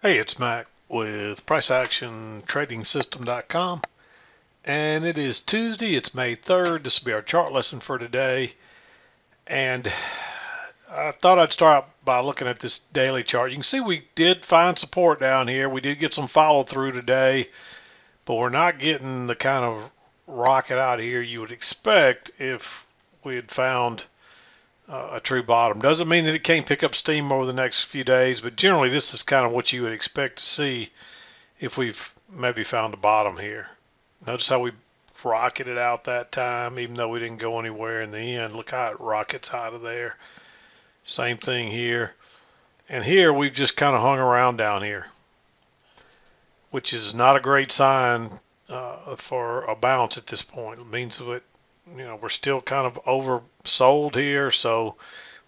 Hey, it's Mac with PriceActionTradingSystem.com, and it is Tuesday. It's May 3rd. This will be our chart lesson for today. And I thought I'd start by looking at this daily chart. You can see we did find support down here. We did get some follow through today, but we're not getting the kind of rocket out here you would expect if we had found a true bottom. Doesn't mean that it can't pick up steam over the next few days, but generally this is kind of what you would expect to see if we've maybe found a bottom here. Notice how we rocketed out that time, even though we didn't go anywhere in the end. Look how it rockets out of there. Same thing here. And here we've just kind of hung around down here, which is not a great sign for a bounce at this point. It means that we're still kind of oversold here, so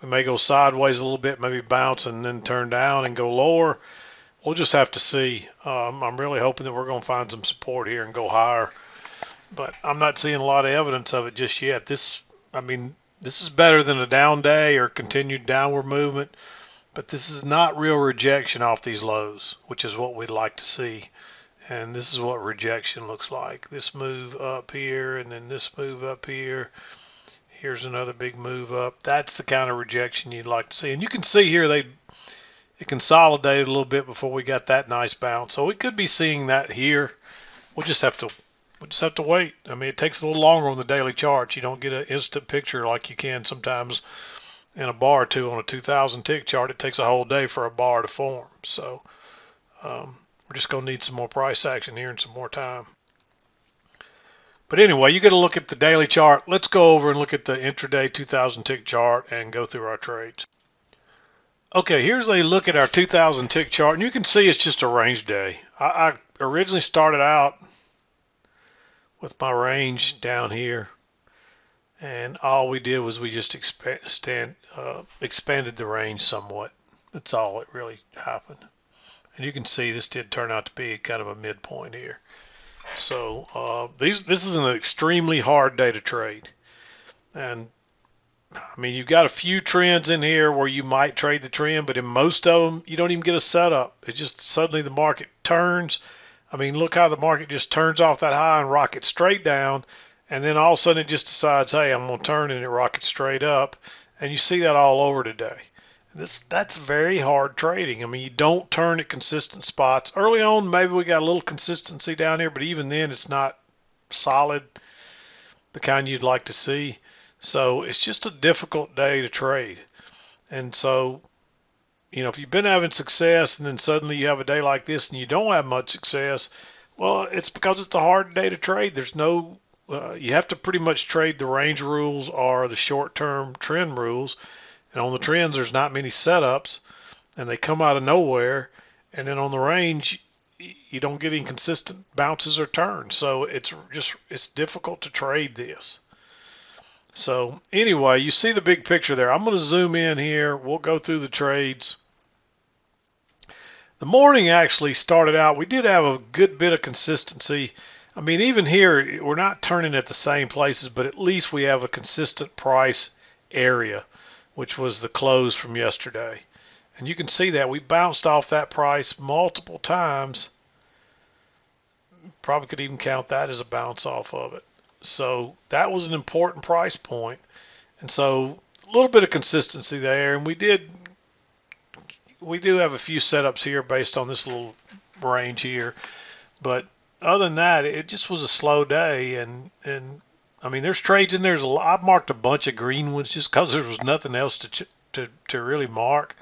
we may go sideways a little bit, maybe bounce and then turn down and go lower. We'll just have to see. I'm really hoping that we're going to find some support here and go higher, but I'm not seeing a lot of evidence of it just yet. This is better than a down day or continued downward movement, but this is not real rejection off these lows, which is what we'd like to see. And this is what rejection looks like. This move up here and then this move up here. Here's another big move up. That's the kind of rejection you'd like to see. And you can see here it consolidated a little bit before we got that nice bounce. So we could be seeing that here. We'll just have to wait. I mean, it takes a little longer on the daily charts. You don't get an instant picture like you can sometimes in a bar or two on a 2,000 tick chart. It takes a whole day for a bar to form. So we're just going to need some more price action here and some more time. But anyway, you got to look at the daily chart. Let's go over and look at the intraday 2,000 tick chart and go through our trades. Okay, here's a look at our 2,000 tick chart, and you can see it's just a range day. I originally started out with my range down here, and all we did was we just expanded the range somewhat. That's all that really happened. And you can see this did turn out to be kind of a midpoint here. So this is an extremely hard day to trade. And I mean, you've got a few trends in here where you might trade the trend, but in most of them, you don't even get a setup. It just suddenly the market turns. I mean, look how the market just turns off that high and rockets straight down. And then all of a sudden it just decides, hey, I'm going to turn, and it rockets straight up. And you see that all over today. That's very hard trading. I mean, you don't turn at consistent spots. Early on, maybe we got a little consistency down here, but even then it's not solid, the kind you'd like to see. So it's just a difficult day to trade. And so, if you've been having success and then suddenly you have a day like this and you don't have much success, well, it's because it's a hard day to trade. There's no, you have to pretty much trade the range rules or the short-term trend rules. And on the trends, there's not many setups, and they come out of nowhere. And then on the range, you don't get any consistent bounces or turns. So it's difficult to trade this. So anyway, you see the big picture there. I'm going to zoom in here. We'll go through the trades. The morning actually started out, we did have a good bit of consistency. I mean, even here, we're not turning at the same places, but at least we have a consistent price area, which was the close from yesterday. And you can see that we bounced off that price multiple times. Probably could even count that as a bounce off of it. So that was an important price point. And so a little bit of consistency there. And we do have a few setups here based on this little range here. But other than that, it just was a slow day. And I mean, there's trades in there. I've marked a bunch of green ones just because there was nothing else to really mark.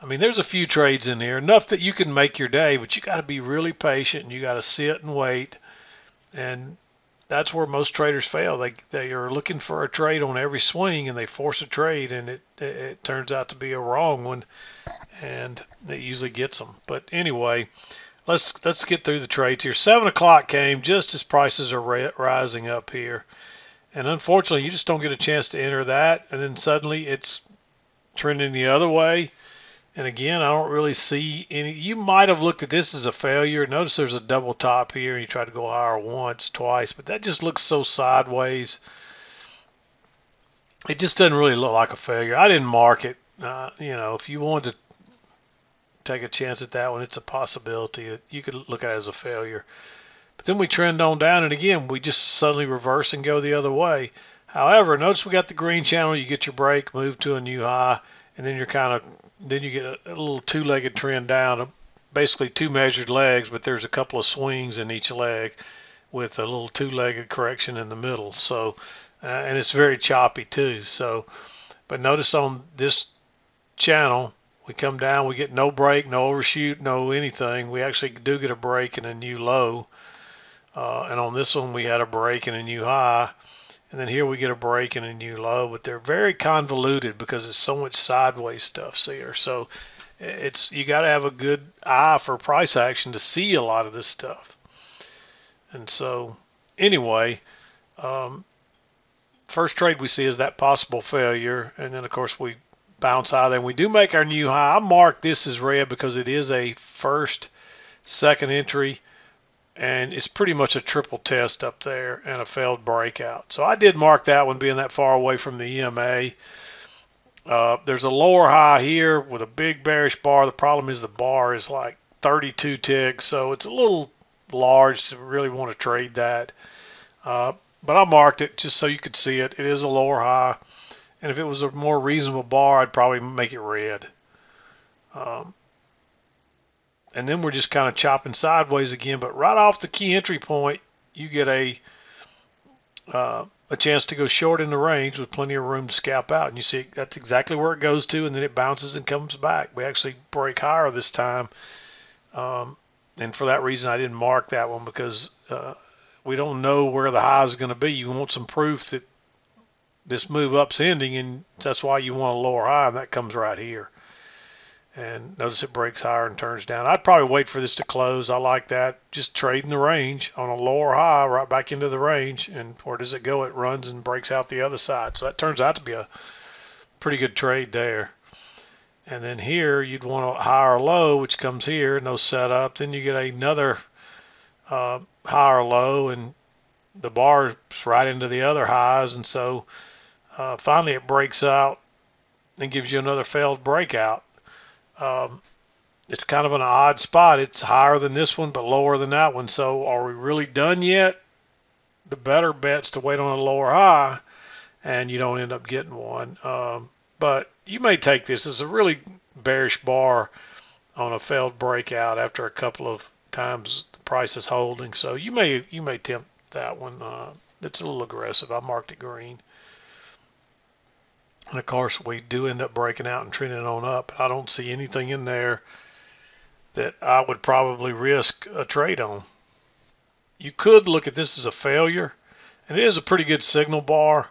I mean, there's a few trades in here, enough that you can make your day, but you got to be really patient and you got to sit and wait. And that's where most traders fail. They are looking for a trade on every swing, and they force a trade, and it turns out to be a wrong one, and it usually gets them. But anyway, let's get through the trades here. 7 o'clock came just as prices are rising up here, and unfortunately, you just don't get a chance to enter that, and then suddenly it's trending the other way. And again, I don't really see any. You might have looked at this as a failure. Notice there's a double top here, and you try to go higher once, twice, but that just looks so sideways. It just doesn't really look like a failure. I didn't mark it. If you wanted take a chance at that one. It's a possibility that you could look at it as a failure. But then we trend on down, and again, we just suddenly reverse and go the other way. However, notice we got the green channel. You get your break, move to a new high, and then then you get a little two-legged trend down, basically two measured legs, but there's a couple of swings in each leg with a little two-legged correction in the middle. So, and it's very choppy too. So, but notice on this channel, we come down, we get no break, no overshoot, no anything. We actually do get a break and a new low. And on this one, we had a break and a new high. And then here we get a break and a new low, but they're very convoluted because it's so much sideways stuff here. So you got to have a good eye for price action to see a lot of this stuff. And so anyway, first trade we see is that possible failure. And then of course we bounce out of there. And we do make our new high. I marked this as red because it is a second entry. And it's pretty much a triple test up there and a failed breakout. So I did mark that one being that far away from the EMA. There's a lower high here with a big bearish bar. The problem is the bar is like 32 ticks, so it's a little large to really want to trade that. But I marked it just so you could see it. It is a lower high, and if it was a more reasonable bar, I'd probably make it red. And then we're just kind of chopping sideways again. But right off the key entry point, you get a chance to go short in the range with plenty of room to scalp out. And you see that's exactly where it goes to, and then it bounces and comes back. We actually break higher this time. And for that reason, I didn't mark that one because we don't know where the high is going to be. You want some proof that this move up's ending, and that's why you want a lower high, and that comes right here. And notice it breaks higher and turns down. I'd probably wait for this to close. I like that. Just trading the range on a lower high right back into the range. And where does it go? It runs and breaks out the other side. So that turns out to be a pretty good trade there. And then here you'd want a higher low, which comes here, no setup. Then you get another higher low, and the bar's right into the other highs. And so finally it breaks out and gives you another failed breakout. It's kind of an odd spot. It's higher than this one, but lower than that one. So are we really done yet? The better bet's to wait on a lower high, and you don't end up getting one. But you may take this as a really bearish bar on a failed breakout after a couple of times the price is holding. So you may tempt that one. It's a little aggressive. I marked it green. And of course, we do end up breaking out and trending on up. I don't see anything in there that I would probably risk a trade on. You could look at this as a failure, and it is a pretty good signal bar,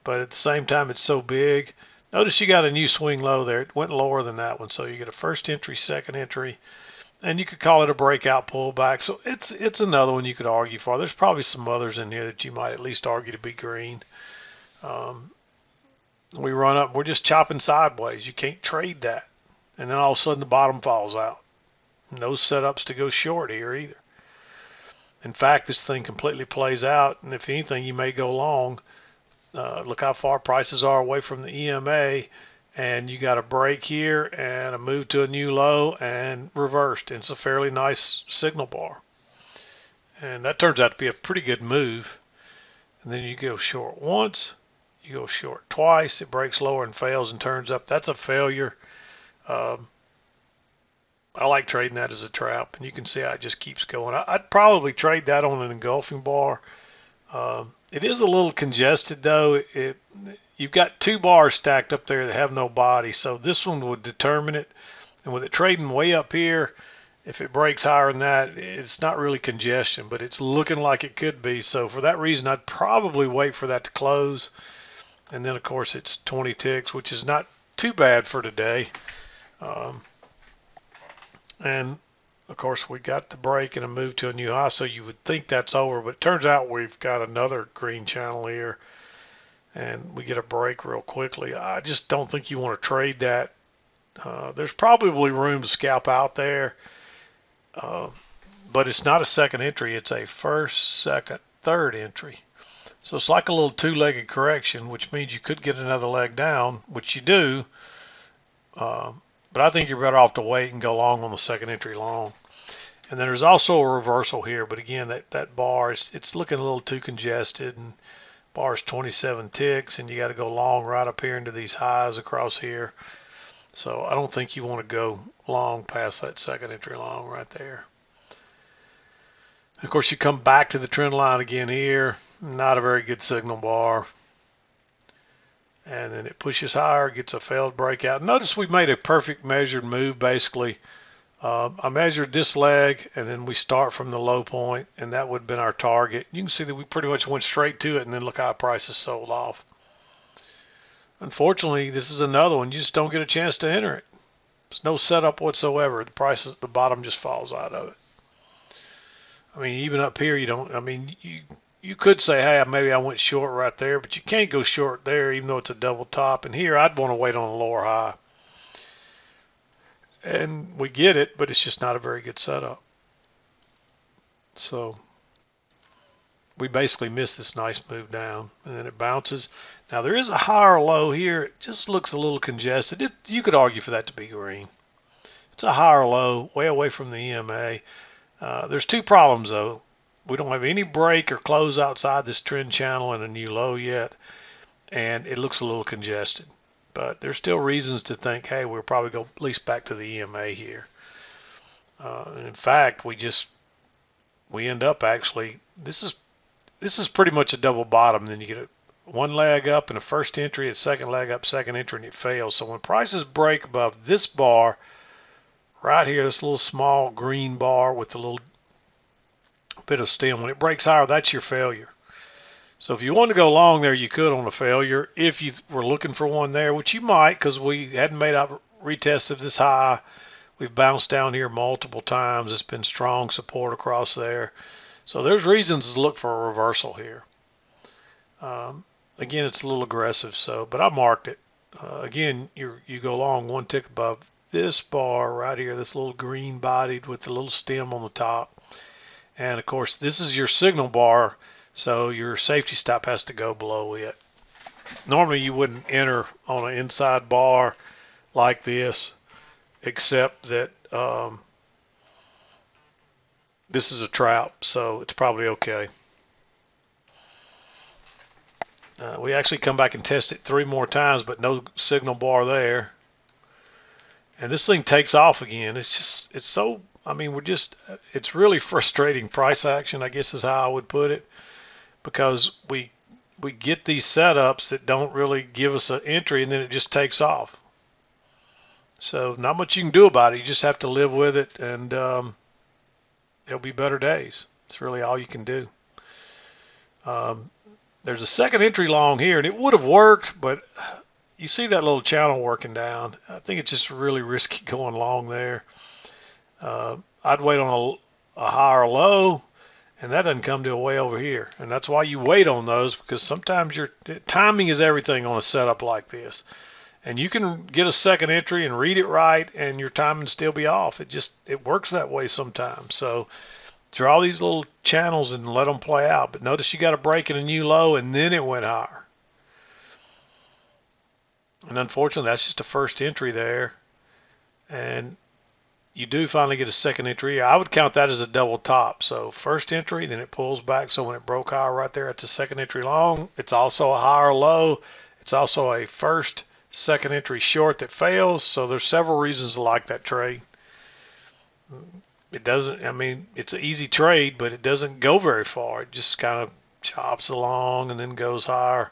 but at the same time, it's so big. Notice you got a new swing low there. It went lower than that one, so you get a first entry, second entry, and you could call it a breakout pullback. So it's another one you could argue for. There's probably some others in here that you might at least argue to be green. We run up, we're just chopping sideways. You can't trade that. And then all of a sudden the bottom falls out. No setups to go short here either. In fact, this thing completely plays out, and if anything, you may go long. Look how far prices are away from the EMA, and you got a break here and a move to a new low and reversed. It's a fairly nice signal bar. And that turns out to be a pretty good move. And then you go short once. You go short twice, it breaks lower and fails and turns up. That's a failure. I like trading that as a trap, and you can see how it just keeps going. I'd probably trade that on an engulfing bar. It is a little congested though. You've got two bars stacked up there that have no body, so this one would determine it. And with it trading way up here, if it breaks higher than that, it's not really congestion, but it's looking like it could be. So for that reason, I'd probably wait for that to close. And then, of course, it's 20 ticks, which is not too bad for today. And, of course, we got the break and a move to a new high, so you would think that's over. But it turns out we've got another green channel here, and we get a break real quickly. I just don't think you want to trade that. There's probably room to scalp out there, but it's not a second entry. It's a first, second, third entry. So it's like a little two-legged correction, which means you could get another leg down, which you do. But I think you're better off to wait and go long on the second entry long. And then there's also a reversal here, but again, that bar it's looking a little too congested, and bar's 27 ticks, and you got to go long right up here into these highs across here. So I don't think you want to go long past that second entry long right there. Of course, you come back to the trend line again here. Not a very good signal bar. And then it pushes higher, gets a failed breakout. Notice we made a perfect measured move basically. I measured this leg, and then we start from the low point, and that would have been our target. You can see that we pretty much went straight to it, and then look how prices sold off. Unfortunately, this is another one. You just don't get a chance to enter it. There's no setup whatsoever. The price at the bottom just falls out of it. I mean, even up here, you don't. I mean, you could say, hey, maybe I went short right there, but you can't go short there, even though it's a double top. And here, I'd want to wait on a lower high. And we get it, but it's just not a very good setup. So we basically missed this nice move down, and then it bounces. Now there is a higher low here. It just looks a little congested. You could argue for that to be green. It's a higher low, way away from the EMA. There's two problems though. We don't have any break or close outside this trend channel and a new low yet, and it looks a little congested. But there's still reasons to think, hey, we'll probably go at least back to the EMA here. In fact, we end up actually, this is pretty much a double bottom. Then you get one leg up and a first entry, a second leg up, second entry, and it fails. So when prices break above this bar right here, this little small green bar with a little bit of stem, when it breaks higher, that's your failure. So if you want to go long there, you could on a failure. If you were looking for one there, which you might, because we hadn't made out retests of this high. We've bounced down here multiple times. It's been strong support across there. So there's reasons to look for a reversal here. Again, it's a little aggressive, but I marked it. Again, you go long one tick above this bar right here, this little green bodied with the little stem on the top. And of course, this is your signal bar. So your safety stop has to go below it. Normally you wouldn't enter on an inside bar like this, except that this is a trap, so it's probably okay. We actually come back and test it 3 more times, but no signal bar there. And this thing takes off again. It's so, I mean, it's really frustrating price action, I guess is how I would put it. Because we get these setups that don't really give us an entry, and then it just takes off. So not much you can do about it. You just have to live with it, and there'll be better days. It's really all you can do. There's a second entry long here, and it would have worked, but you see that little channel working down. I think it's just really risky going long there. I'd wait on a higher low. And that doesn't come to a way over here. And that's why you wait on those, because sometimes your timing is everything on a setup like this. And you can get a second entry and read it right, and your timing still be off. It works that way sometimes. So draw these little channels and let them play out. But notice you got a break in a new low, and then it went higher. And unfortunately, that's just a first entry there. And you do finally get a second entry. I would count that as a double top. So first entry, then it pulls back. So when it broke higher right there, it's a second entry long. It's also a higher low. It's also a second entry short that fails. So there's several reasons to like that trade. It doesn't, I mean, it's an easy trade, but it doesn't go very far. It just kind of chops along and then goes higher.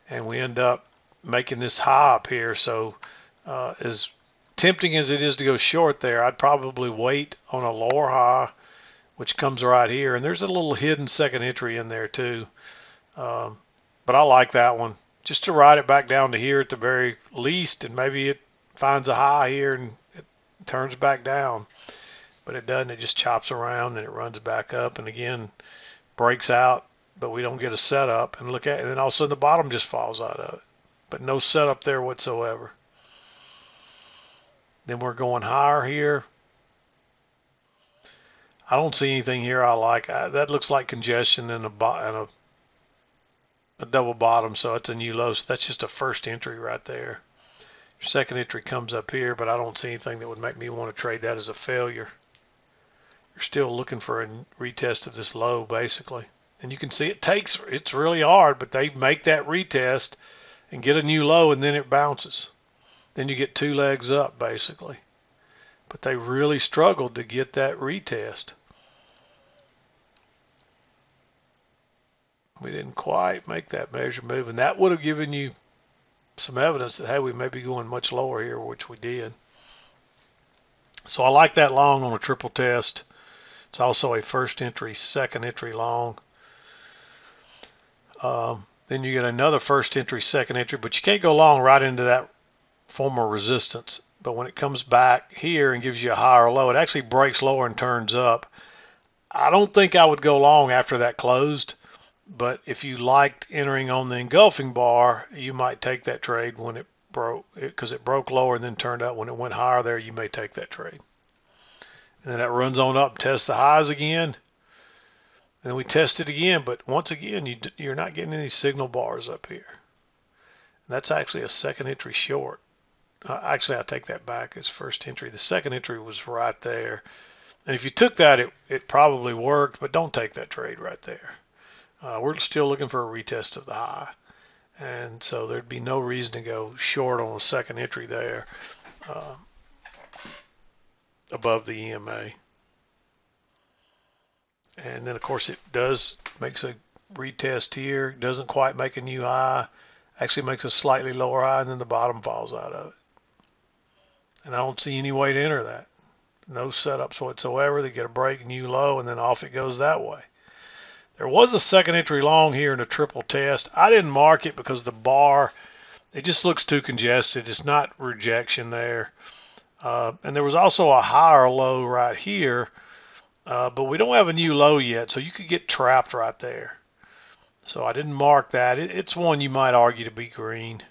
And we end up making this high up here. So as tempting as it is to go short there, I'd probably wait on a lower high, which comes right here. And there's a little hidden second entry in there too. But I like that one. Just to ride it back down to here at the very least, and maybe it finds a high here and it turns back down. But it doesn't. It just chops around and it runs back up and again breaks out, but we don't get a setup. And look at it, and then all of a sudden the bottom just falls out of it. But no setup there whatsoever. Then we're going higher here. I don't see anything here I like. That looks like congestion and a double bottom, so it's a new low. So that's just a first entry right there. Second entry comes up here, but I don't see anything that would make me want to trade that as a failure. You're still looking for a retest of this low, basically. And you can see it's really hard, but they make that retest and get a new low, and then it bounces. Then you get two legs up, basically. But they really struggled to get that retest. We didn't quite make that measure move, and that would have given you some evidence that, hey, we may be going much lower here, which we did. So I like that long on a triple test. It's also a first entry, second entry long. Then you get another first entry, second entry, but you can't go long right into that former resistance. But when it comes back here and gives you a higher low, it actually breaks lower and turns up. I don't think I would go long after that closed, but if you liked entering on the engulfing bar, you might take that trade when it broke, because it broke lower and then turned up. When it went higher there, you may take that trade. And then that runs on up, tests the highs again. And then we test it again, but once again, you're not getting any signal bars up here. And that's actually a second entry short. Actually, I take that back as first entry. The second entry was right there. And if you took that, it probably worked, but don't take that trade right there. We're still looking for a retest of the high. And so there'd be no reason to go short on a second entry there above the EMA. And then, of course, it makes a retest here. Doesn't quite make a new high. Actually makes a slightly lower high, and then the bottom falls out of it. And I don't see any way to enter that. No setups whatsoever. They get a break, new low, and then off it goes that way. There was a second entry long here in a triple test. I didn't mark it because the bar, it just looks too congested. It's not rejection there. And there was also a higher low right here. But we don't have a new low yet, so you could get trapped right there. So I didn't mark that. It's one you might argue to be green.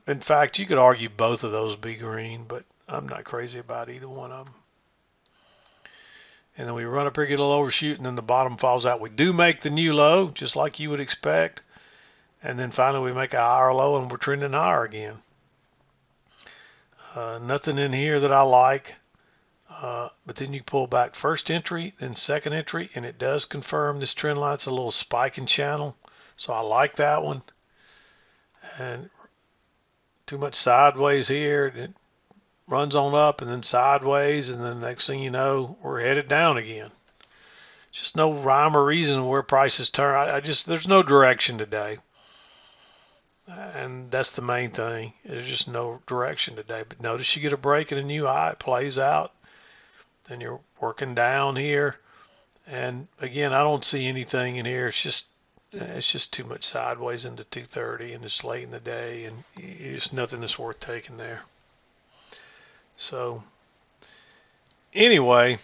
In fact, you could argue both of those be green, but I'm not crazy about either one of them. And then we run up here, get a little overshoot, and then the bottom falls out. We do make the new low, just like you would expect. And then finally we make a higher low, and we're trending higher again. Nothing in here that I like. But then you pull back first entry, then second entry, and it does confirm this trend line. It's a little spiking channel, so I like that one. And too much sideways here. It runs on up and then sideways, and then next thing you know, we're headed down again. Just no rhyme or reason where prices turn. There's no direction today. And that's the main thing. There's just no direction today. But notice you get a break and a new high. It plays out. Then you're working down here, and again, I don't see anything in here. It's just too much sideways into 230, and it's late in the day, and it's nothing that's worth taking there. So anyway,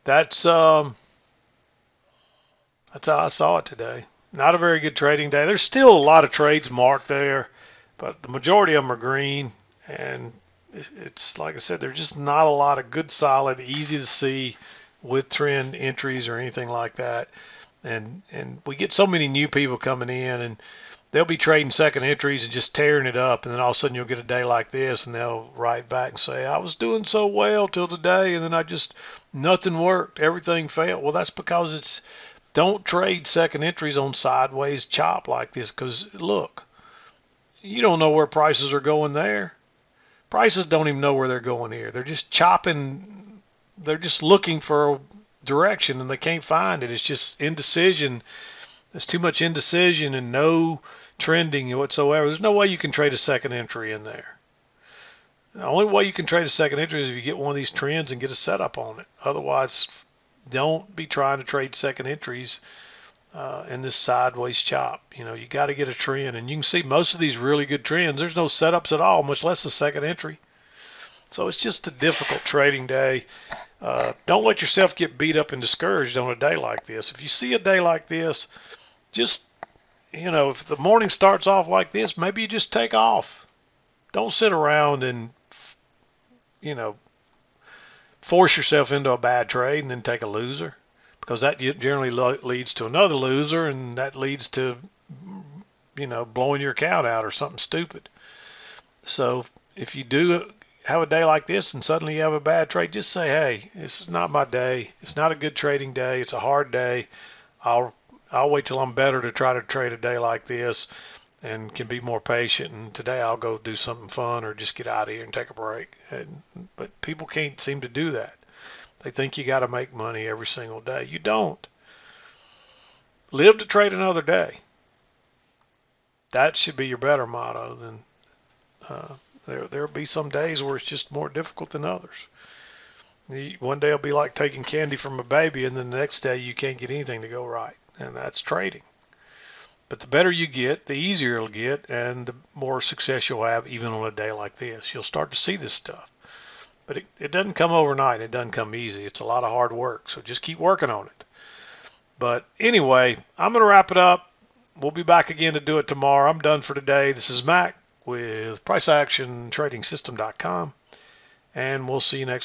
that's how I saw it today. Not a very good trading day. There's still a lot of trades marked there, but the majority of them are green, and it's like I said, there's just not a lot of good, solid, easy to see with trend entries or anything like that. And we get so many new people coming in, and they'll be trading second entries and just tearing it up, and then all of a sudden you'll get a day like this, and they'll write back and say, I was doing so well till today, and then nothing worked, everything failed. Well, that's because don't trade second entries on sideways chop like this, because look, you don't know where prices are going there. Prices don't even know where they're going here. They're just chopping. They're just looking for direction, and they can't find it. It's just indecision. There's too much indecision and no trending whatsoever. There's no way you can trade a second entry in there. The only way you can trade a second entry is if you get one of these trends and get a setup on it. Otherwise, don't be trying to trade second entries in this sideways chop. You got to get a trend, and you can see most of these really good trends, there's no setups at all, much less a second entry. So it's just a difficult trading day. Don't let yourself get beat up and discouraged on a day like this. If you see a day like this, just, if the morning starts off like this, maybe you just take off. Don't sit around and, force yourself into a bad trade and then take a loser, because that generally leads to another loser, and that leads to, blowing your account out or something stupid. So if you do have a day like this and suddenly you have a bad trade, just say, hey, this is not my day. It's not a good trading day. It's a hard day. I'll I'll wait till I'm better to try to trade a day like this and can be more patient. And today I'll go do something fun or just get out of here and take a break. But people can't seem to do that. They think you got to make money every single day. You don't. Live to trade another day. That should be your better motto than uh, there'll be some days where it's just more difficult than others. One day it'll be like taking candy from a baby, and then the next day you can't get anything to go right, and that's trading. But the better you get, the easier it'll get, and the more success you'll have even on a day like this. You'll start to see this stuff. But it doesn't come overnight. It doesn't come easy. It's a lot of hard work. So just keep working on it. But anyway, I'm going to wrap it up. We'll be back again to do it tomorrow. I'm done for today. This is Mac with PriceActionTradingSystem.com, and we'll see you next time.